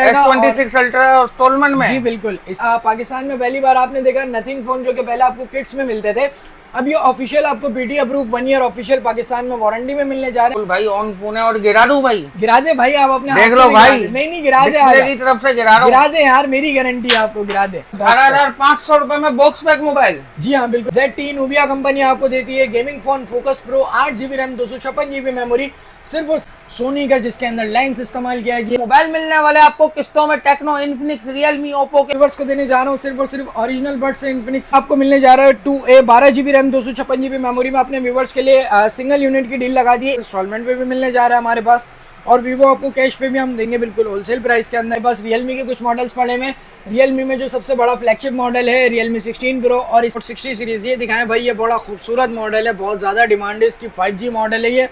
S26 ultra instalment में। जी बिल्कुल। पाकिस्तान में पहली बार आपने देखा नथिंग फोन जो कि पहले आपको किट्स में मिलते थे, अब ये ऑफिशियल आपको BT approve 1 year official Pakistan में वारंटी में मिलने जा रहे हैं। भाई ऑन फोन है और गिरा दूं भाई? गिरा दे भाई, आप अपने देख लो भाई। नहीं गिरा दे, की तरफ से गिरा रहा हूं। गिरा दे यार, मेरी गारंटी है, आपको गिरा दे। 18,500 रुपए में बॉक्स पैक मोबाइल। जी हाँ बिल्कुल। Z3 नूबिया कंपनी आपको देती है gaming phone focus pro 8GB RAM 256GB memory, सिर्फ और सोनी का, जिसके अंदर लेंस इस्तेमाल किया गया। मोबाइल मिलने वाले आपको किस्तों में टेक्नो, इन्फिनिक्स, रियलमी, ओप्पो के व्यूअर्स को देने जा रहा हूँ सिर्फ और सिर्फ ओरिजिनल बड से इन्फिनिक्स आपको मिलने जा रहा है 2A 12GB RAM 256GB memory में। अपने व्यूअर्स के लिए सिंगल यूनिट की डील लगा दी है, इंस्टॉलमेंट पे भी मिलने जा रहा है हमारे पास, और वीवो आपको कैश पे भी हम देंगे बिल्कुल होलसेल प्राइस के अंदर। बस रियलमी के कुछ मॉडल्स पड़े में, रियलमी में जो सबसे बड़ा फ्लैगशिप मॉडल है रियलमी 16 प्रो और इस 60 सीरीज, ये दिखाएं भाई, ये बड़ा खूबसूरत मॉडल है, बहुत ज़्यादा डिमांड है इसकी, 5G मॉडल है ये,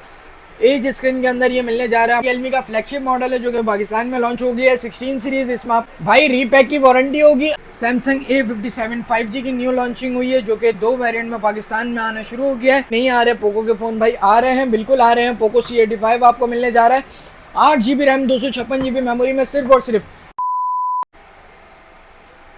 एज स्क्रीन के अंदर ये मिलने जा रहा है। रियलमी का फ्लैगशिप मॉडल है जो कि पाकिस्तान में लॉन्च हो गया है 16 सीरीज। इसमें आप भाई रीपैक की वारंटी होगी। सैमसंग A57 5G की न्यू लॉन्चिंग हुई है जो कि 2 वेरिएंट में पाकिस्तान में आना शुरू हो गया है। नहीं आ रहे पोको के फोन भाई, आ रहे हैं, बिल्कुल आ रहे हैं। पोको C85 आपको मिलने जा रहा है 8GB रैम 256GB मेमोरी में, सिर्फ और सिर्फ।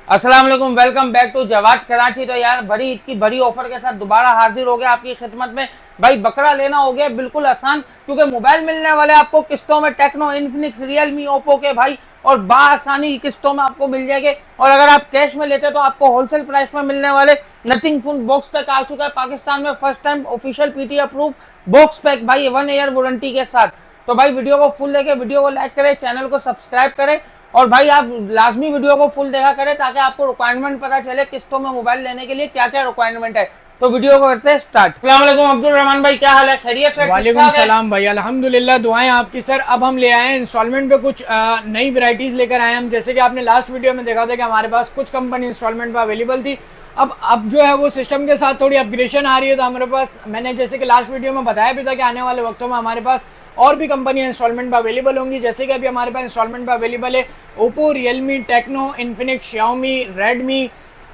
अस्सलाम वालेकुम, welcome back to Jawad Karachi. तो यार बड़ी ईद की बड़ी ऑफर के साथ दोबारा हाजिर हो गया आपकी खिदमत में। भाई बकरा लेना हो गया बिल्कुल आसान, क्योंकि मोबाइल मिलने वाले आपको किस्तों में टेक्नो, इन्फिनिक्स, रियलमी, ओप्पो के भाई, और बासानी किस्तों में आपको मिल जाएंगे। और अगर आप कैश में लेते तो आपको होलसेल प्राइस में मिलने वाले नथिंग फोन बॉक्स पैक आ चुका है पाकिस्तान में, first time official PT approve box pack भाई 1 ईयर वारंटी के साथ। तो भाई वीडियो को फुल देखे, वीडियो को लाइक करें, चैनल को सब्सक्राइब करें, और भाई आप लाजमी वीडियो को फुल देखा करें ताकि आपको रिक्वायरमेंट पता चले किस्तों में मोबाइल लेने के लिए क्या क्या रिक्वायरमेंट है। तो वीडियो को करते हैं स्टार्ट। अस्सलाम वालेकुम अब्दुल रहमान भाई, क्या हाल है? खैरियत से? वालेकुम सलाम भाई, अल्हम्दुलिल्लाह, दुआएं आपकी सर। अब हम ले आए हैं इंस्टॉलमेंट पे कुछ नई वैरायटीज लेकर आए हैं हम। जैसे कि आपने लास्ट वीडियो में देखा था कि हमारे पास कुछ कंपनी इंस्टॉलमेंट पे अवेलेबल थी, अब जो है वो सिस्टम के साथ थोड़ी अपग्रेडेशन आ रही है। तो हमारे पास, मैंने जैसे कि लास्ट वीडियो में बताया भी था कि आने वाले वक्तों में हमारे पास और भी कंपनियां इंस्टॉलमेंट पे अवेलेबल होंगी। जैसे कि अभी हमारे पास इंस्टॉलमेंट पे अवेलेबल है Oppo, Realme, Tecno, Infinix, Xiaomi, Redmi,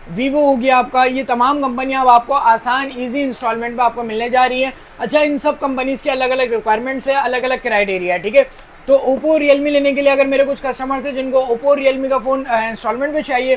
Vivo हो गया आपका। ये तमाम कंपनियां अब आपको आसान इजी इंस्टॉलमेंट पे आपको मिलने जा रही हैं। अच्छा, इन सब कंपनीज के अलग अलग रिक्वायरमेंट्स है, अलग अलग क्राइटेरिया है, ठीक है। तो ओप्पो, रियलमी लेने के लिए अगर मेरे कुछ कस्टमर्स हैं जिनको ओप्पो, रियलमी का फ़ोन इंस्टॉलमेंट पे चाहिए,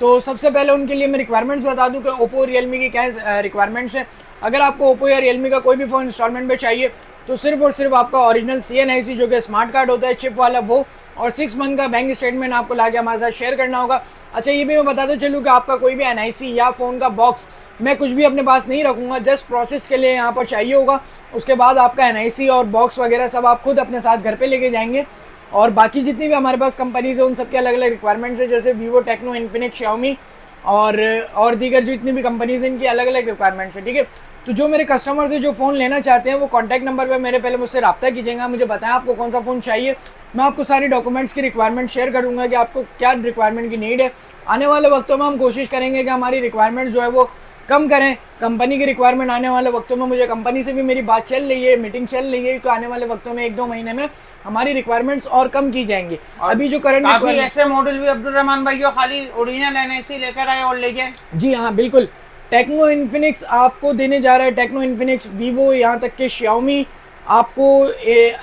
तो सबसे पहले उनके लिए मैं रिक्वायरमेंट्स बता दूं कि ओप्पो, रियलमी की क्या रिक्वायरमेंट्स हैं। अगर आपको ओप्पो या रियलमी का कोई भी फ़ोन इंस्टॉलमेंट पे चाहिए तो सिर्फ और सिर्फ आपका ओरिजिनल CNIC जो कि स्मार्ट कार्ड होता है चिप वाला, वो, और 6 मंथ का बैंक स्टेटमेंट आपको लाके हमारे साथ शेयर करना होगा। अच्छा, ये भी मैं बताते चलूँ कि आपका कोई भी NIC या फ़ोन का बॉक्स मैं कुछ भी अपने पास नहीं रखूँगा, जस्ट प्रोसेस के लिए यहाँ पर चाहिए होगा। उसके बाद आपका NIC और बॉक्स वगैरह सब आप खुद अपने साथ घर पर लेके जाएंगे। और बाकी जितनी भी हमारे पास कंपनीज है उन सबके अलग अलग रिक्वायरमेंट्स है, जैसे वीवो, टेक्नो, इन्फिनिक्स, शाओमी और दीगर जो इतनी भी कंपनीज हैं इनकी अलग अलग रिक्वायरमेंट्स है, ठीक है। तो जो मेरे कस्टमर्स है जो फ़ोन लेना चाहते हैं वो कॉन्टैक्ट नंबर पे मेरे पहले मुझसे रब्ता कीजिएगा, मुझे बताएं आपको कौन सा फ़ोन चाहिए। मैं आपको सारी डॉक्यूमेंट्स की रिक्वायरमेंट शेयर करूँगा कि आपको क्या रिक्वायरमेंट की नीड है। आने वाले वक्तों में हम कोशिश करेंगे कि हमारी रिक्वायरमेंट जो है वो कम करें। कंपनी की रिक्वायरमेंट आने वाले वक्तों में, मुझे कंपनी से भी मेरी बात चल रही है, मीटिंग चल रही है, तो आने वाले वक्तों में 1-2 महीने में हमारी रिक्वायरमेंट्स और कम की जाएंगी। अभी जो करंट ऐसे मॉडल भी अब्दुल रहमान भाई जो खाली ओरिजिनल NIC लेकर आए और ले गए। जी हाँ बिल्कुल, टेक्नो, इन्फिनिक्स आपको देने जा रहा है, टेक्नो, इन्फिनिक्स, वीवो, यहाँ तक के शाओमी। आपको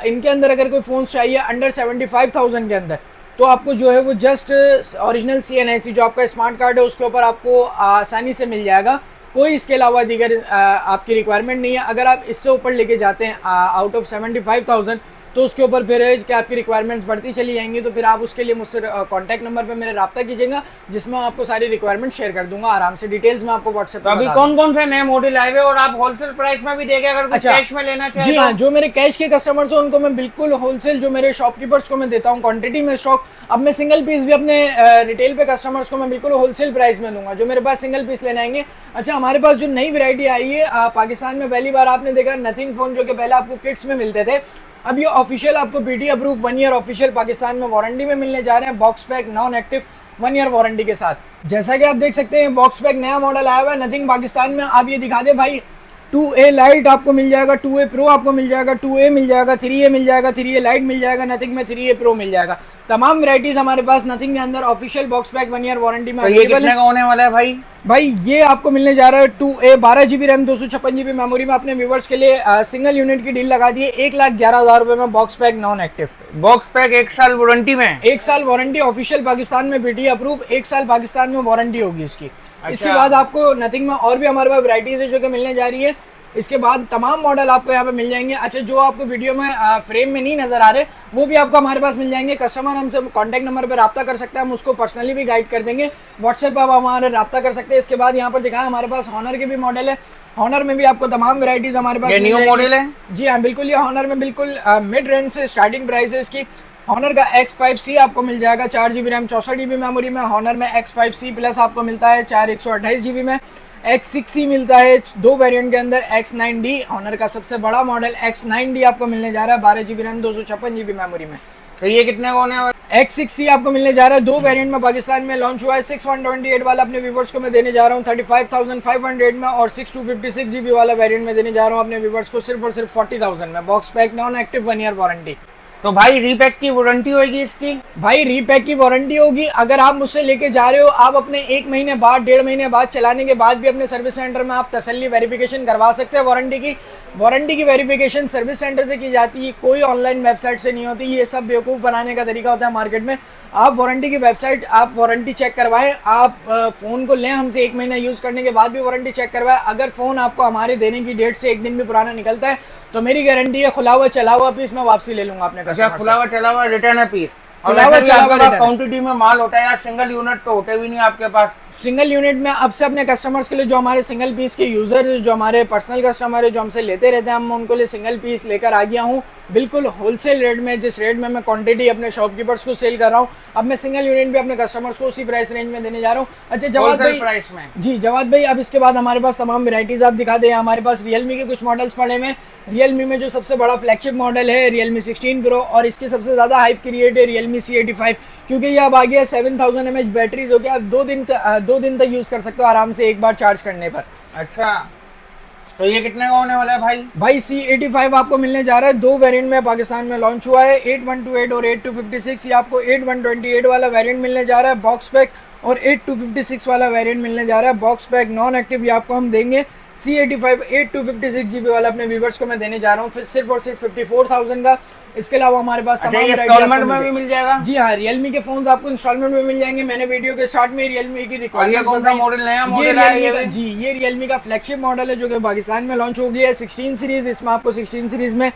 इनके अंदर अगर कोई फ़ोन चाहिए अंडर 75,000 के अंदर, तो आपको जो है वो जस्ट ओरिजिनल CNIC जो आपका स्मार्ट कार्ड है उसके ऊपर आपको आसानी से मिल जाएगा। कोई इसके अलावा दीगर आपकी रिक्वायरमेंट नहीं है। अगर आप इससे ऊपर लेके जाते हैं आउट ऑफ 75,000, तो उसके ऊपर फिर है कि आपकी रिक्वायरमेंट्स बढ़ती चली जाएंगी। तो फिर आप उसके लिए मुझसे कॉन्टैक्ट नंबर पे मेरे रब्ता कीजिएगा, जिसमें आपको सारी रिक्वायरमेंट शेयर कर दूंगा आराम से, डिटेल्स में आपको व्हाट्सएप पर। अभी कौन कौन से नए मॉडल आए हुए और आप होलसेल प्राइस में भी देंगे अगर कुछ कैश में लेना चाहिए? जी हाँ, जो मेरे कैश के कस्टमर्स हैं उनको मैं बिल्कुल होलसेल, जो मेरे शॉपकीपर्स को मैं देता हूँ क्वांटिटी में स्टॉक, अब मैं सिंगल पीस भी अपने रिटेल पे कस्टमर्स को मैं बिल्कुल होलसेल प्राइस में दूंगा जो मेरे पास सिंगल पीस लेने आएंगे। अच्छा, हमारे पास जो नई वैरायटी आई है पाकिस्तान में पहली बार आपने देखा नथिंग फोन जो कि पहले आपको किट्स में मिलते थे, अब ये ऑफिशियल आपको BT approve 1 year official Pakistan में वारंटी में मिलने जा रहे हैं, box pack non active 1 year warranty के साथ। जैसा कि आप देख सकते हैं बॉक्स पैक नया मॉडल आया हुआ है नथिंग पाकिस्तान में। आप ये दिखा दे भाई, 2A लाइट आपको मिल जाएगा, 2A प्रो आपको मिल जाएगा, 2A मिल जाएगा, 3A मिल जाएगा, 3A लाइट मिल जाएगा, नथिंग में 3A प्रो मिल जाएगा। तमाम वैरायटीज हमारे पास नथिंग के अंदर official box pack 1 year warranty में तो ये अवेलेबल कितने है। का होने वाला है भाई? भाई ये आपको मिलने जा रहा है 2A 12 GB RAM 256 GB memory में। अपने व्यूवर्स के लिए सिंगल यूनिट की डील लगा दी है 1,11,000 रुपए में, box pack non active. Box pack 1 साल वारंटी में, 1 साल वारंटी ऑफिशियल पाकिस्तान में BT अप्रूव, 1 साल पाकिस्तान में वारंटी होगी इसकी। अच्छा। इसके बाद आपको नथिंग में और भी हमारे पास वैरायटीज है जो कि मिलने जा रही है। इसके बाद तमाम मॉडल आपको यहाँ पे मिल जाएंगे। अच्छा, जो आपको वीडियो में फ्रेम में नहीं नजर आ रहे वो भी आपको हमारे पास मिल जाएंगे। कस्टमर हमसे कांटेक्ट नंबर पर रब्ता कर सकते हैं, हम उसको पर्सनली भी गाइड कर देंगे। व्हाट्सएप पर आप हमारे रब्ता कर सकते हैं। इसके बाद यहाँ पर दिखाएं हमारे पास हॉनर के भी मॉडल है। हॉनर में भी आपको तमाम वैरायटीज हमारे पास ये न्यू मॉडल है? जी हाँ बिल्कुल, ये हॉनर में बिल्कुल मिड रेंज से स्टार्टिंग प्राइस है इसकी। हॉनर का X5C आपको मिल जाएगा 4 GB रैम 64 GB मेमोरी में। हॉनर में X5C प्लस आपको मिलता है 4 128 GB में। X6C मिलता है 2 वेरिएंट के अंदर। X9D हॉनर का सबसे बड़ा मॉडल X9D आपको मिलने जा रहा है 12 GB रैम 256 GB मेमोरी में। तो ये कितने का होने वाला? X6C आपको मिलने जा रहा है 2 वेरिएंट में, पाकिस्तान में लॉन्च हुआ है। 6128 वाला अपने व्यूवर्स को मैं देने जा रहा हूँ 35,500 में, और 6256 GB वाला वेरिएंट में देने जा रहा हूँ अपने व्यूवर्स को सिर्फ और सिर्फ 40,000 में। Box pack non active 1 year warranty. तो भाई रीपैक की वारंटी होगी इसकी? भाई रीपैक की वारंटी होगी। अगर आप मुझसे लेके जा रहे हो, आप अपने 1 महीने बाद 1.5 महीने बाद चलाने के बाद भी अपने सर्विस सेंटर में आप तसल्ली वेरिफिकेशन करवा सकते हैं वारंटी की वेरिफिकेशन सर्विस सेंटर से की जाती है, कोई ऑनलाइन वेबसाइट से नहीं होती। ये सब बेवकूफ़ बनाने का तरीका होता है मार्केट में। आप वारंटी की वेबसाइट, आप वारंटी चेक करवाएं। आप फ़ोन को लें हमसे 1 महीना यूज़ करने के बाद भी वारंटी चेक करवाएं। अगर फ़ोन आपको हमारे देने की डेट से 1 दिन भी पुराना निकलता है तो मेरी गारंटी है खुला हुआ चला हुआ पीस मैं वापसी ले लूंगा अपने कस्टमर से। खुला हुआ चला हुआ रिटर्न है पीस। और खुला हुआ चला हुआ रिटर्न। क्वांटिटी में माल होता है यार, सिंगल यूनिट तो होते भी नहीं आपके पास। सिंगल यूनिट में अब से अपने कस्टमर्स के लिए, जो हमारे सिंगल पीस के यूजर, जो हमारे पर्सनल कस्टमर है, जो हमसे लेते रहते हैं, हम उनको लिए सिंगल पीस लेकर आ गया हूँ बिल्कुल होलसेल रेट में। जिस रेट में मैं क्वांटिटी अपने शॉपकीपर्स को सेल कर रहा हूँ, अब मैं सिंगल यूनिट भी अपने कस्टमर्स को उसी प्राइस रेंज में देने जा रहा हूँ। अच्छा जवाद भाई, प्राइस में जी जवाद भाई, अब इसके बाद हमारे पास तमाम वेराइटीज आप दिखा दें। हमारे पास रियलमी के कुछ मॉडल्स पड़े हैं। रियलमी में जो सबसे बड़ा फ्लैगशिप मॉडल है रियलमी 16 प्रो, और इसकी सबसे ज़्यादा हाइप क्रिएट है रियलमी C85, क्योंकि ये अब आ गया 7000 mAh बैटरी, जो कि आप 2 दिन तक यूज़ कर सकते हो आराम से एक बार चार्ज करने पर। अच्छा, तो ये कितने का होने वाला है भाई? भाई C85 आपको मिलने जा रहा है 2 वेरिएंट में, पाकिस्तान में लॉन्च हुआ है 8128 और 8256। ये आपको 8128 वाला वेरिएंट मिलने जा रहा है बॉक्स पैक, और 8256 वाला वेरिएंट मिलने जा रहा है बॉक्स पैक नॉन एक्टिव। ये आपको हम देंगे C85 8256 GB वाला अपने व्यूवर्स को मैं देने जा रहा हूँ सिर्फ और सिर्फ 54,000 का। इसके अलावा हमारे पास तमाम इंस्टॉलमेंट में भी मिल जाएगा। जी हाँ, रियलमी के फोन्स आपको इंस्टॉलमेंट में मिल जाएंगे। मैंने वीडियो के स्टार्ट में रियलमी की रिक्वायरमेंट कौन सा मॉडल नया मॉडल है? जी ये रियलमी का फ्लैगशिप मॉडल है जो कि पाकिस्तान में लॉन्च हो गया है 16 सीरीज। इसमें आपको 16 सीरीज में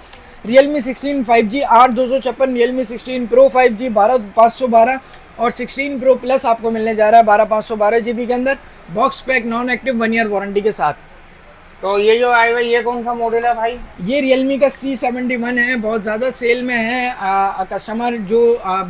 Realme 16 5G 8256, Realme 16 pro 5G 12512 और 16 प्रो प्लस आपको मिलने जा रहा है 12512 GB के अंदर, box pack non active 1 year warranty के साथ। तो ये जो आया ये कौन सा मॉडल है भाई? ये रियलमी का C71 है, बहुत ज़्यादा सेल में है। कस्टमर जो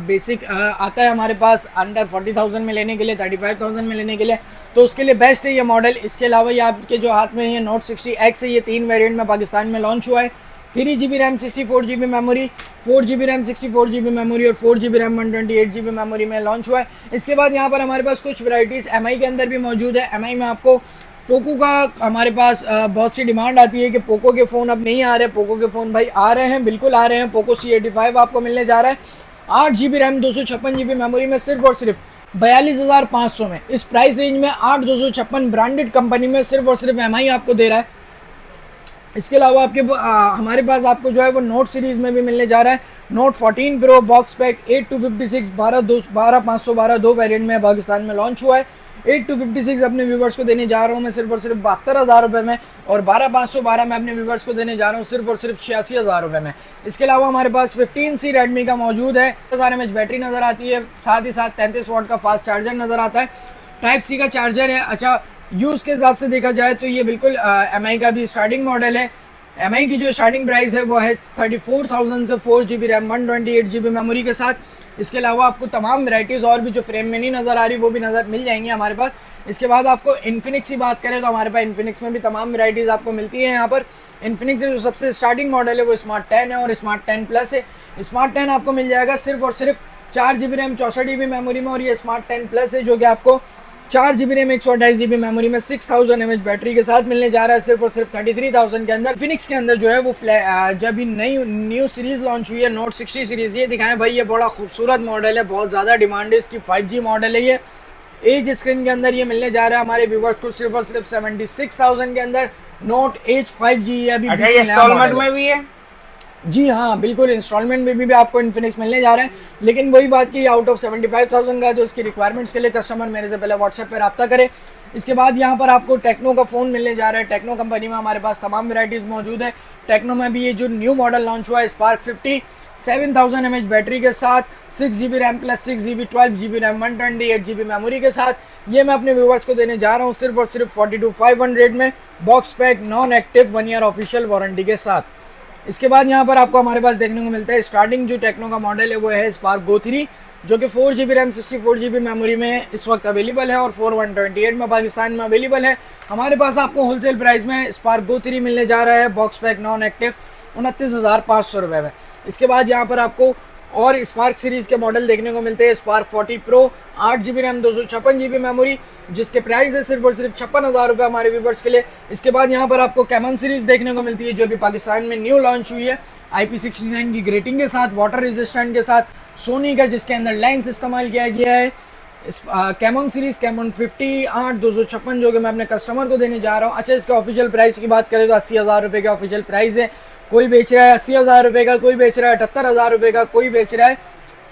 बेसिक आता है हमारे पास अंडर 40,000 में लेने के लिए, 35,000 में लेने के लिए, तो उसके लिए बेस्ट है ये मॉडल। इसके अलावा ये आपके जो हाथ में ये Note 60X है, ये 3 वेरिएंट में पाकिस्तान में लॉन्च हुआ है। 3 GB RAM 64 GB memory, 4 GB RAM 64 GB memory और 4 GB रैम 128 GB मेमोरी में लॉन्च हुआ है। इसके बाद यहाँ पर हमारे पास कुछ वैराइटीज़ MI के अंदर भी मौजूद है। MI में आपको पोको का हमारे पास बहुत सी डिमांड आती है कि पोको के फ़ोन अब नहीं आ रहे। पोको के फ़ोन भाई आ रहे हैं, बिल्कुल आ रहे हैं। पोको C85 आपको मिलने जा रहा है 8 GB रैम 256 GB मेमोरी में सिर्फ और सिर्फ 42,500 में। इस प्राइस रेंज में 8256 ब्रांडेड कंपनी में सिर्फ और सिर्फ MI आपको दे रहा है। इसके अलावा आपके हमारे पास आपको जो है वो नोट सीरीज़ में भी मिलने जा रहा है। Note 14 pro box pack 8256 12512 2 variant में पाकिस्तान में लॉन्च हुआ है। 8256 अपने व्यूवर्स को देने जा रहा हूँ मैं सिर्फ और सिर्फ 72,000 रुपये में, और 12512 में अपने व्यूवर्स को देने जा रहा हूँ सिर्फ और सिर्फ 86,000 रुपये में। इसके अलावा हमारे पास 15C रेडमी का मौजूद है। 1000 mAh बैटरी नज़र आती है, साथ ही साथ 33 वाट का फास्ट चार्जर नज़र आता है। टाइप सी का चार्जर है। अच्छा, यूज़ के हिसाब से देखा जाए तो ये बिल्कुल MI का भी स्टार्टिंग मॉडल है। MI की जो स्टार्टिंग प्राइस है वो है 34,000 से 4 GB रैम 128 GB मेमोरी के साथ। इसके अलावा आपको तमाम वैरायटीज़ और भी जो फ्रेम में नहीं नज़र आ रही वो भी मिल जाएंगी हमारे पास। इसके बाद आपको इन्फिनिक्स की बात करें तो हमारे पास इन्फिनिक्स में भी तमाम वैरायटीज़ आपको मिलती है। यहाँ पर इन्फिनिक्स जो सबसे स्टार्टिंग मॉडल है वो स्मार्ट 10 है और स्मार्ट 10 प्लस है। स्मार्ट 10 आपको मिल जाएगा सिर्फ और सिर्फ 4 GB रैम 64 GB मेमोरी में, और ये स्मार्ट 10 प्लस है जो कि आपको 4 GB रैम 128 GB मेमोरी में 6000 mAh बैटरी के साथ मिलने जा रहा है सिर्फ और सिर्फ 33,000 के अंदर। फिनिक्स के अंदर जो है वो जब न्यू सीरीज लॉन्च हुई है नोट 60 सीरीज, ये दिखाएं भाई, ये बड़ा खूबसूरत मॉडल है, बहुत ज़्यादा डिमांड है इसकी, 5G मॉडल है ये। एज स्क्रीन के अंदर ये मिलने जा रहा है हमारे व्यूवर्स को सिर्फ और सिर्फ 76,000 के अंदर। नोट एज 5G है अभी। अच्छा, ये इंस्टॉलमेंट में भी है? जी हाँ बिल्कुल, इंस्टॉलमेंट में भी आपको इन्फिनिक्स मिलने जा रहा है, लेकिन वही बात की आउट ऑफ 75,000 का, तो इसकी रिक्वायरमेंट्स के लिए कस्टमर मेरे से पहले व्हाट्सएप पर रब्ता करे। इसके बाद यहाँ पर आपको टेक्नो का फ़ोन मिलने जा रहा है। टेक्नो कंपनी में हमारे पास तमाम वेराइटीज़ मौजूद है। टेक्नो में भी ये जो न्यू मॉडल लॉन्च हुआ है स्पार्क 50, 7000 mAh बैटरी के साथ, 6GB RAM plus 6GB 12GB RAM 128GB memory के साथ, ये मैं अपने व्यूवर्स को देने जा रहा हूँ सिर्फ और सिर्फ 42,500 में, box pack, non active, 1 year official warranty के साथ। इसके बाद यहाँ पर आपको हमारे पास देखने को मिलता है स्टार्टिंग जो टेक्नो का मॉडल है वो है स्पार्क गो 3, जो कि 4GB रैम 64GB मेमोरी में इस वक्त अवेलेबल है और 4128 में पाकिस्तान में अवेलेबल है। हमारे पास आपको होलसेल प्राइस में स्पार्क गो 3 मिलने जा रहा है, बॉक्स पैक, नॉन एक्टिव, 29,500 रुपये में। इसके बाद यहाँ पर आपको और स्पार्क सीरीज़ के मॉडल देखने को मिलते हैं। Spark 40 pro, 8GB RAM 256GB memory, जिसके प्राइस है सिर्फ और सिर्फ 56,000 रुपये हमारे व्यूवर्स के लिए। इसके बाद यहाँ पर आपको कैमन सीरीज़ देखने को मिलती है जो अभी पाकिस्तान में न्यू लॉन्च हुई है, IP69 की ग्रेटिंग के साथ, वाटर रेजिस्टेंट के साथ, सोनी का जिसके अंदर लेंस इस्तेमाल किया गया है। कैमन सीरीज़ कैमन 50 8 जो कि मैं अपने कस्टमर को देने जा रहा हूँ। अच्छा, इसके ऑफिशियल प्राइस की बात करें तो 80,000 रुपये का ऑफिशियल प्राइस है। कोई बेच रहा है 80,000 रुपये का, कोई बेच रहा है 78,000 रुपये का, कोई बेच रहा है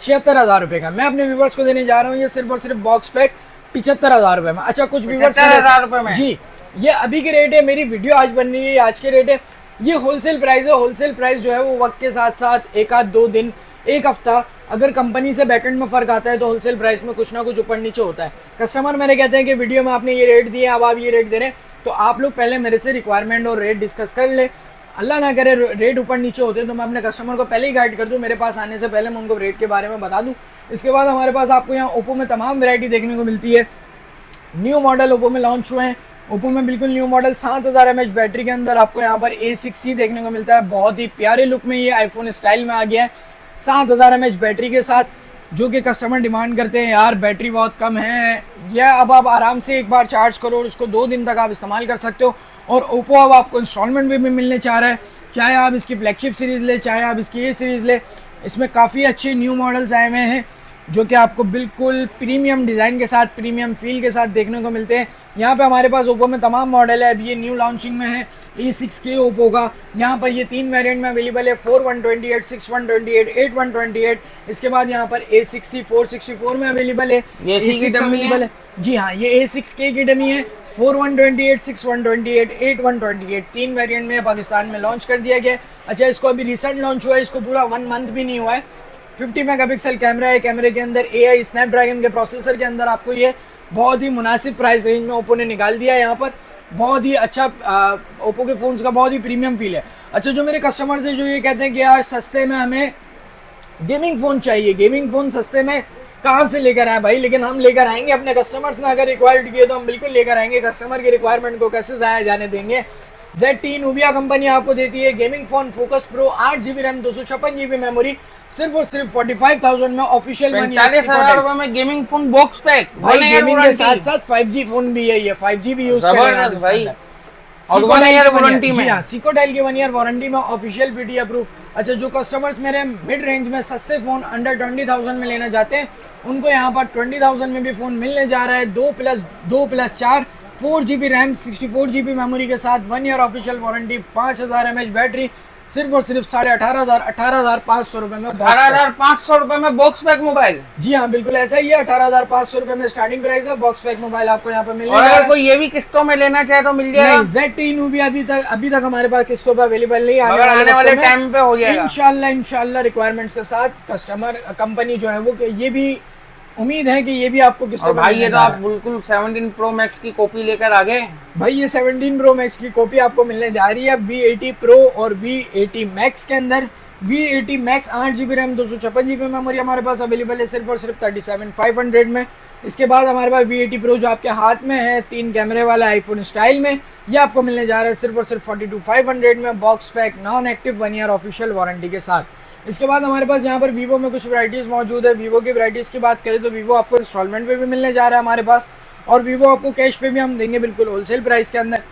76,000 रुपये का। मैं अपने व्यूवर्स को देने जा रहा हूँ ये सिर्फ और सिर्फ बॉक्स पैक 75,000 रुपये में। अच्छा, कुछ व्यूवर्स 75,000 रुपये में? जी, ये अभी के रेट है, मेरी वीडियो आज बन रही है, आज के रेट है, ये होलसेल प्राइस है। होलसेल प्राइस जो है वो वक्त के साथ साथ एक आध 2 दिन, एक हफ्ता, अगर कंपनी से बैकेंड में फ़र्क आता है तो होलसेल प्राइस में कुछ ना कुछ ऊपर नीचे होता है। कस्टमर मेरे कहते हैं कि वीडियो में आपने ये रेट दिए, अब आप ये रेट दे रहे हैं, तो आप लोग पहले मेरे से रिक्वायरमेंट और रेट डिस्कस कर ले। अल्लाह ना करे रेट ऊपर नीचे होते हैं तो मैं अपने कस्टमर को पहले ही गाइड कर दूं, मेरे पास आने से पहले मैं उनको रेट के बारे में बता दूं। इसके बाद हमारे पास आपको यहाँ ओप्पो में तमाम वैरायटी देखने को मिलती है। न्यू मॉडल ओप्पो में लॉन्च हुए हैं। ओप्पो में बिल्कुल न्यू मॉडल 7000 mAh बैटरी के अंदर आपको यहाँ पर A6C देखने को मिलता है। बहुत ही प्यारे लुक में ये आईफोन स्टाइल में आ गया है 7000 mAh बैटरी के साथ, जो कि कस्टमर डिमांड करते हैं यार बैटरी बहुत कम है, या अब आप आराम से एक बार चार्ज करो और उसको 2 दिन तक आप इस्तेमाल कर सकते हो। और ओप्पो अब आपको इंस्टॉलमेंट में भी मिलने चाह रहा है, चाहे आप इसकी फ्लैगशिप सीरीज़ ले, चाहे आप इसकी ये सीरीज़ ले। इसमें काफ़ी अच्छे न्यू मॉडल्स आए हुए हैं जो कि आपको बिल्कुल प्रीमियम डिज़ाइन के साथ, प्रीमियम फील के साथ देखने को मिलते हैं। यहाँ पे हमारे पास ओप्पो में तमाम मॉडल है, अभी ये न्यू लॉन्चिंग में है A6K ओप्पो का। यहाँ पर ये 3 वेरिएंट में अवेलेबल है, 4128, 6128, 8128। इसके बाद यहाँ पर A6C 464 में अवेलेबल है, A6 अवेलेबल है। जी हाँ, ये A6K की डमी है। 4128, 6128, 8128 3 वेरिएंट में पाकिस्तान में लॉन्च कर दिया गया। अच्छा, इसको अभी रिसेंट लॉन्च हुआ है, इसको पूरा 1 मंथ भी नहीं हुआ है। 50 मेगापिक्सल कैमरा है, कैमरे के अंदर AI स्नैपड्रैगन के प्रोसेसर के अंदर आपको ये बहुत ही मुनासिब प्राइस रेंज में ओप्पो ने निकाल दिया है। यहाँ पर बहुत ही अच्छा ओप्पो के फ़ोन्स का बहुत ही प्रीमियम फील है। अच्छा, जो मेरे कस्टमर्स हैं जो ये कहते हैं कि यार सस्ते में हमें गेमिंग फ़ोन चाहिए, गेमिंग फ़ोन सस्ते में कहाँ से लेकर आए भाई, लेकिन हम लेकर आएंगे। अपने कस्टमर्स ने अगर रिक्वायर्ड किए तो हम बिल्कुल लेकर आएंगे। कस्टमर की रिक्वायरमेंट को कैसे ज़ाया जाने देंगे। Z10 नूबिया कंपनी आपको देती है gaming phone focus pro, 8GB RAM 256GB memory, सिर्फ और सिर्फ 45,000 में ऑफिशियल 45,000 रुपए में गेमिंग फोन बॉक्स पैक, भाई गेमिंग के साथ साथ 5G फोन भी है, ये 5G भी यूज कर रहे हैं भाई, और 1 ईयर वारंटी में। हाँ, सिकोटेल की 1 ईयर वारंटी में, ऑफिशियल पीटी अप्रूव। अच्छा, जो कस्टमर्स मेरे मिड रेंज में सस्ते फोन अंडर 20,000 में लेना चाहते हैं उनको यहाँ पर 20,000 में भी फोन मिलने जा रहा है। 2+2+4 4GB रैम 64GB मेमोरी के साथ, 1 year official warranty, 5000 mAh battery, सिर्फ और सिर्फ 18,500 रुपए में। 18,500 रुपए में बॉक्स पैक मोबाइल। जी हाँ, बिल्कुल ऐसा ही है। 18,500 रुपए में स्टार्टिंग प्राइस है। बॉक्स पैक मोबाइल आपको यहाँ पे मिलेगा। और अगर कोई ये भी किस्तों में लेना चाहे तो मिल जाएगा। Z10 भी अभी तक हमारे पास किस्तों पे अवेलेबल नहीं, आने वाले टाइम पे हो जाएगा इंशाल्लाह रिक्वायरमेंट्स के साथ। कस्टमर कंपनी जो है वो ये भी उम्मीद है कि ये भी आपको किस्तों पे भाई, ये तो आप बिल्कुल 17 प्रो मैक्स की कॉपी लेकर आ गए भाई। ये 17 प्रो मैक्स की कॉपी आपको मिलने जा रही है V80 प्रो और V80 मैक्स के अंदर। V80 max 8GB RAM 256GB memory हमारे पास अवेलेबल है सिर्फ और सिर्फ 37,500 में। इसके बाद हमारे पास V80 प्रो जो आपके हाथ में है 3 कैमरे वाला आईफोन स्टाइल में, ये आपको मिलने जा रहा है सिर्फ और सिर्फ 42,500 में, box pack, non active, 1 year official warranty के साथ। इसके बाद हमारे पास यहाँ पर वीवो में कुछ वैराइटीज़ मौजूद है। वीवो की वैराइटीज़ की बात करें तो वीवो आपको इंस्टॉलमेंट पे भी मिलने जा रहा है हमारे पास, और वीवो आपको कैश पे भी हम देंगे बिल्कुल होलसेल प्राइस के अंदर।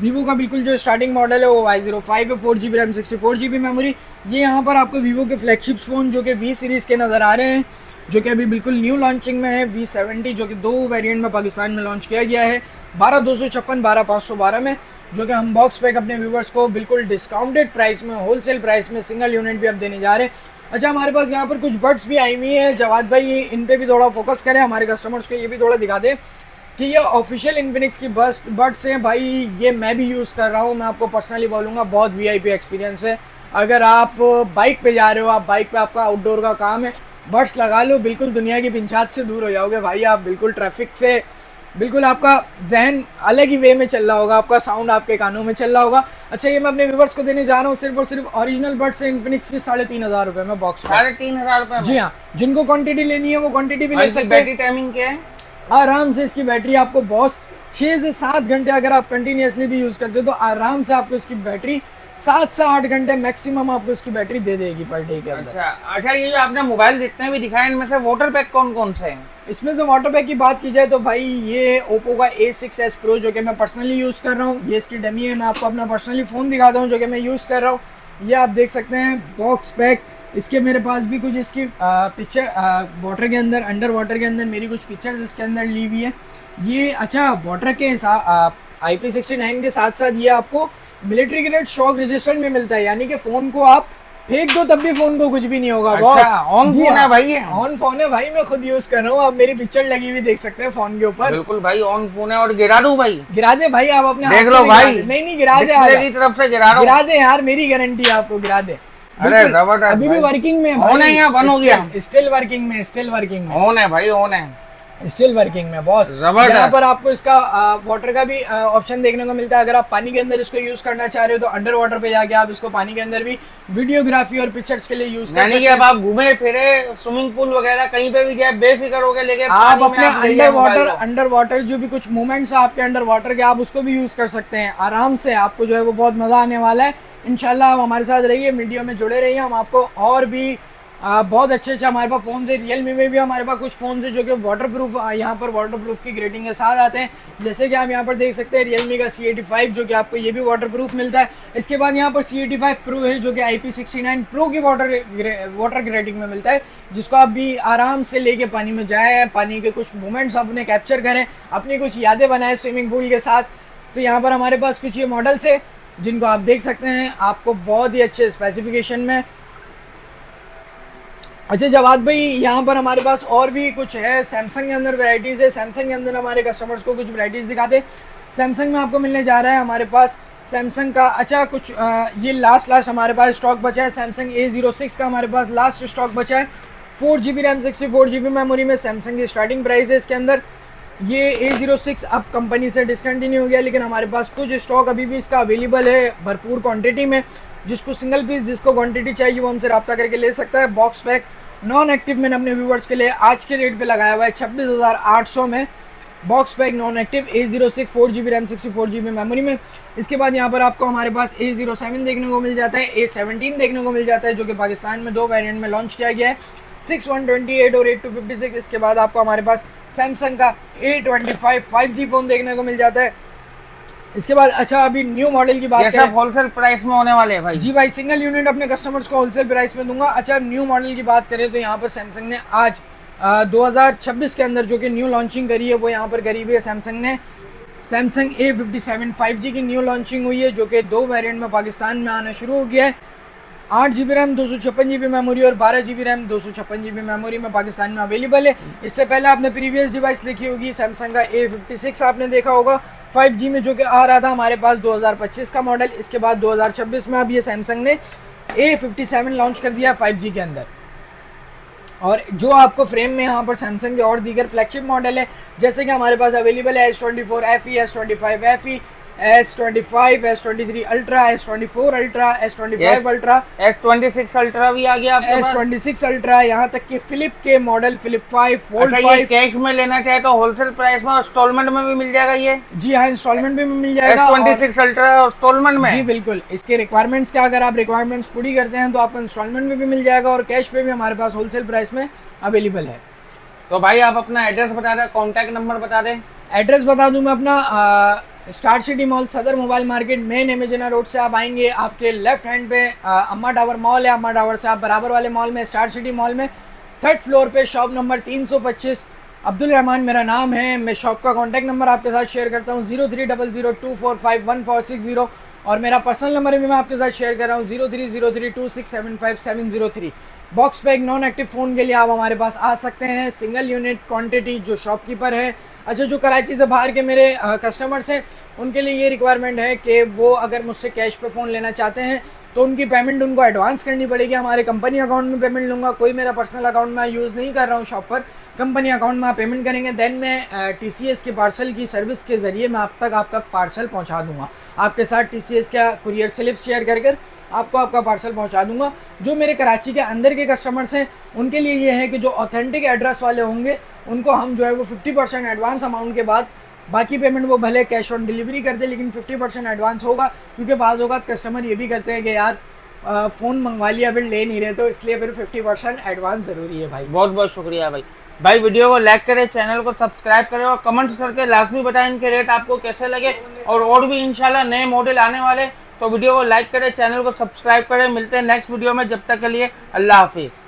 वीवो का बिल्कुल जो स्टार्टिंग मॉडल है वो Y05 है, 4GB रैम 64GB मेमोरी। ये यहाँ पर आपको वीवो के फ्लैगशिप फ़ोन जो कि V सीरीज़ के नज़र आ रहे हैं, जो कि अभी बिल्कुल न्यू लॉन्चिंग में है। V70 जो कि 2 वेरिएंट में पाकिस्तान में लॉन्च किया गया है, 12256, 12512 में, जो कि हम बॉक्स पैक अपने व्यूवर्स को बिल्कुल डिस्काउंटेड प्राइस में, होलसेल प्राइस में सिंगल यूनिट भी अब देने जा रहे हैं। अच्छा, हमारे पास यहाँ पर कुछ बड्स भी आई हुई है। जवाद भाई इन पे भी थोड़ा फोकस करें, हमारे कस्टमर्स को ये भी थोड़ा दिखा दें कि ये ऑफिशियल इन्फिनिक्स की बड्स हैं भाई। ये मैं भी यूज़ कर रहा हूँ, मैं आपको पर्सनली बोलूँगा बहुत VIP एक्सपीरियंस है। अगर आप बाइक पे जा रहे हो, आप बाइक पे आपका आउटडोर का काम है, बड्स लगा लो, बिल्कुल दुनिया की पिंचात से दूर हो जाओगे भाई आप। बिल्कुल ट्रैफिक से बिल्कुल आपका जहन अलग ही वे में चल रहा होगा, आपका साउंड आपके कानों में चल रहा होगा। अच्छा, ये मैं अपने व्यूवर्स को देने जा रहा हूँ सिर्फ और सिर्फ ओरिजिनल बड्स से इन्फिनिक्स की 3500 रुपये में बॉक्स। 3500 रुपये? जी हाँ, जिनको क्वांटिटी लेनी है वो क्वांटिटी भी ले सकते हैं। बैटरी टाइमिंग क्या है? आराम से इसकी बैटरी आपको बॉस 6 से 7 घंटे अगर आप कंटिन्यूसली भी यूज़ करते हो तो आराम से आपको इसकी बैटरी 7 से 8 घंटे मैक्सिमम आपको इसकी बैटरी दे देगी पर डे के अंदर। अच्छा, ये जो आपने मोबाइल जितने भी दिखाए इनमें से वाटर पैक कौन कौन से हैं? इसमें से वाटर पैक की बात की जाए तो भाई ये ओप्पो का A6s Pro जो कि मैं पर्सनली यूज़ कर रहा हूँ, ये इसकी डमी है। मैं आपको अपना पर्सनली फ़ोन दिखाता हूँ जो कि मैं यूज़ कर रहा हूँ। ये आप देख सकते हैं बॉक्स पैक। इसके मेरे पास भी कुछ इसकी पिक्चर वाटर के अंदर, अंडर वाटर के अंदर मेरी कुछ पिक्चर्स इसके अंदर ली हुई है। ये अच्छा, वाटर के IP69 के साथ साथ ये आपको मिलिट्री ग्रेड शॉक रेजिस्टेंट में मिलता है, यानी कि फ़ोन को आप फेंक दो तब भी फोन को कुछ भी नहीं होगा। अच्छा, बॉस ऑन फोन है भाई? ये ऑन फोन है भाई, मैं खुद यूज कर रहा हूँ। आप मेरी पिक्चर लगी हुई देख सकते हैं फोन के ऊपर। बिल्कुल भाई ऑन फोन है। और गिरा दूं भाई? गिरा दे भाई, आप अपने देख लो भाई। नहीं गिरा दे, मेरी तरफ से गिरा रहा हूं। गिरा दे यार, मेरी गारंटी है, आपको गिरा दे। अरे जबरदस्त, अभी भी वर्किंग में ऑन है या बंद हो गया? स्टिल वर्किंग में, स्टिल वर्किंग में ऑन है भाई, ऑन है, स्टिल वर्किंग में बॉस। यहाँ पर आपको इसका वाटर का भी ऑप्शन देखने को मिलता है। अगर आप पानी के अंदर इसको यूज करना चाह रहे हो तो अंडर वाटर पे जाके आप इसको पानी के अंदर भी वीडियोग्राफी और पिक्चर्स के लिए यूज कर सकते हैं। अब आप घूमे फिरे स्विमिंग पूल वगैरह कहीं पे भी जाए बेफिक्र होकर लेके आप अपने अंडर वाटर जो भी कुछ मूवमेंट्स आपके अंडर वाटर के, आप उसको भी यूज कर सकते हैं आराम से। आपको जो है वो बहुत मजा आने वाला है। इंशाल्लाह आप हमारे साथ रहिए, वीडियो में जुड़े रहिए। हम आपको और भी बहुत अच्छे हमारे पास फ़ोन है। रियलमी में भी हमारे पास कुछ फ़ोन है जो कि वाटर प्रूफ, यहाँ पर वाटर प्रूफ की ग्रेडिंग के साथ आते हैं। जैसे कि आप यहाँ पर देख सकते हैं रियलमी का C85 जो कि आपको ये भी वाटर प्रूफ मिलता है। इसके बाद यहाँ पर C85 Pro है जो कि IP69 Pro की वाटर ग्रेडिंग में मिलता है, जिसको आप भी आराम से लेके पानी में जाए, पानी के कुछ मोमेंट्स अपने कैप्चर करें, अपनी कुछ यादें बनाएं स्विमिंग पूल के साथ। तो यहाँ पर हमारे पास कुछ ये मॉडल्स है जिनको आप देख सकते हैं, आपको बहुत ही अच्छे स्पेसिफिकेशन में। अच्छा जवाद भाई, यहाँ पर हमारे पास और भी कुछ है। सैमसंग के अंदर वैरायटीज़ है। सैमसंग के अंदर हमारे कस्टमर्स को कुछ वैरायटीज़ दिखाते। सैमसंग में आपको मिलने जा रहा है हमारे पास सैमसंग का, अच्छा कुछ ये लास्ट हमारे पास स्टॉक बचा है। सैमसंग A06 का हमारे पास लास्ट स्टॉक बचा है। 4GB रैम 64GB मेमोरी में सैमसंग की स्टार्टिंग प्राइस है इसके अंदर। ये A06 अब कंपनी से डिसकंटिन्यू हो गया, लेकिन हमारे पास कुछ स्टॉक अभी भी इसका अवेलेबल है भरपूर क्वांटिटी में। जिसको सिंगल पीस, जिसको क्वांटिटी चाहिए वो हमसे रब्ता करके ले सकता है। बॉक्स पैक नॉन एक्टिव मैंने अपने व्यूवर्स के लिए आज के रेट पे लगाया हुआ है 26,800 में। Box pack non active A06 4GB RAM 64GB memory में। इसके बाद यहाँ पर आपको हमारे पास A07 देखने को मिल जाता है, A17 देखने को मिल जाता है जो कि पाकिस्तान में 2 वेरिएंट में लॉन्च किया गया है, 6128 और 8256। इसके बाद आपको हमारे पास सैमसंग का A25 5G फ़ोन देखने को मिल जाता है। इसके बाद अच्छा अभी न्यू मॉडल की बात करें, होलसेल प्राइस में होने वाले हैं भाई। जी भाई, सिंगल यूनिट अपने कस्टमर्स को होलसेल प्राइस में दूंगा। अच्छा न्यू मॉडल की बात करें तो यहाँ पर सैमसंग ने आज 2026 के अंदर जो कि न्यू लॉन्चिंग करी है वो यहाँ पर करी हुई है सैमसंग ने। सैमसंग A57 5G की न्यू लॉन्चिंग हुई है जो कि 2 वेरिएंट में पाकिस्तान में आना शुरू हो गया है। 8GB रैम 256GB मेमोरी और 12GB रैम 256GB मेमोरी में पाकिस्तान में अवेलेबल है। इससे पहले आपने प्रीवियस डिवाइस देखी होगी सैमसंग का A56 आपने देखा होगा 5G में जो कि आ रहा था हमारे पास 2025 का मॉडल। इसके बाद 2026 में अब ये सैमसंग ने A57 लॉन्च कर दिया 5G के अंदर। और जो आपको फ्रेम में यहाँ पर सैमसंग के और दीगर फ्लैगशिप मॉडल है जैसे कि हमारे पास अवेलेबल है S24 FE, S25 FE, S25, S23 ultra, S24 ultra, S25 ultra, S26 ultra भी आ गया आपके पास। S26 अल्ट्रा, यहाँ तक कि फिलिप के मॉडल फिलिप 5 फोल्ड 5 कैश में लेना चाहे तो होलसेल प्राइस में, इंस्टॉलमेंट में भी मिल जाएगा ये। जी हाँ, इंस्टॉलमेंट में भी मिल जाएगा। S26 अल्ट्रा इंस्टॉलमेंट में? जी बिल्कुल। इसके रिक्वायरमेंट्स क्या, अगर आप रिक्वायरमेंट्स पूरी करते हैं तो आपको इंस्टॉलमेंट में भी मिल जाएगा और कैश पे भी हमारे पास होलसेल प्राइस में अवेलेबल है। तो भाई आप अपना एड्रेस बता दें, कॉन्टैक्ट नंबर बता दें। एड्रेस बता दूं मैं अपना, स्टार सिटी मॉल, सदर मोबाइल मार्केट, मेन एमेजना रोड से आप आएंगे, आपके लेफ्ट हैंड पे अम्मा टावर मॉल है, अम्मा टावर से आप बराबर वाले मॉल में, स्टार सिटी मॉल में 3rd फ्लोर पे शॉप नंबर 325, अब्दुल रहमान मेरा नाम है। मैं शॉप का कॉन्टैक्ट नंबर आपके साथ शेयर करता हूँ 0300245146 और मेरा पर्सनल नंबर भी मैं आपके साथ शेयर कर रहा हूँ 0303267570 बॉक्स पे एक नॉन एक्टिव फ़ोन के लिए आप हमारे पास आ सकते हैं। सिंगल यूनिट क्वांटिटी जो शॉपकीपर है, अच्छा जो कराची से बाहर के मेरे कस्टमर्स हैं उनके लिए ये रिक्वायरमेंट है कि वो अगर मुझसे कैश पे फ़ोन लेना चाहते हैं तो उनकी पेमेंट उनको एडवांस करनी पड़ेगी। हमारे कंपनी अकाउंट में पेमेंट लूँगा, कोई मेरा पर्सनल अकाउंट मैं यूज़ नहीं कर रहा हूँ शॉप पर, कंपनी अकाउंट में आप पेमेंट करेंगे, देन मैं TCS के पार्सल की सर्विस के ज़रिए मैं आप तक आपका पार्सल पहुँचा दूँगा। आपके साथ TCS का कुरियर स्लिप शेयर कर कर आपको आपका पार्सल पहुंचा दूंगा। जो मेरे कराची के अंदर के कस्टमर्स हैं उनके लिए ये है कि जो ऑथेंटिक एड्रेस वाले होंगे उनको हम जो है वो 50% एडवांस अमाउंट के बाद बाकी पेमेंट वो भले कैश ऑन डिलीवरी कर दे लेकिन 50% एडवांस होगा, क्योंकि बाज़ औक़ात कस्टमर ये भी करते हैं कि यार फ़ोन मंगवा लिया फिर ले नहीं रहे, तो इसलिए फिर 50% एडवांस ज़रूरी है भाई। बहुत बहुत शुक्रिया भाई वीडियो को लाइक करें, चैनल को सब्सक्राइब करें और कमेंट्स करके लाजमी बताएं इनके रेट आपको कैसे लगे, और भी इंशाल्लाह नए मॉडल आने वाले, तो वीडियो को लाइक करें, चैनल को सब्सक्राइब करें। मिलते हैं नेक्स्ट वीडियो में, जब तक के लिए अल्लाह हाफिज़।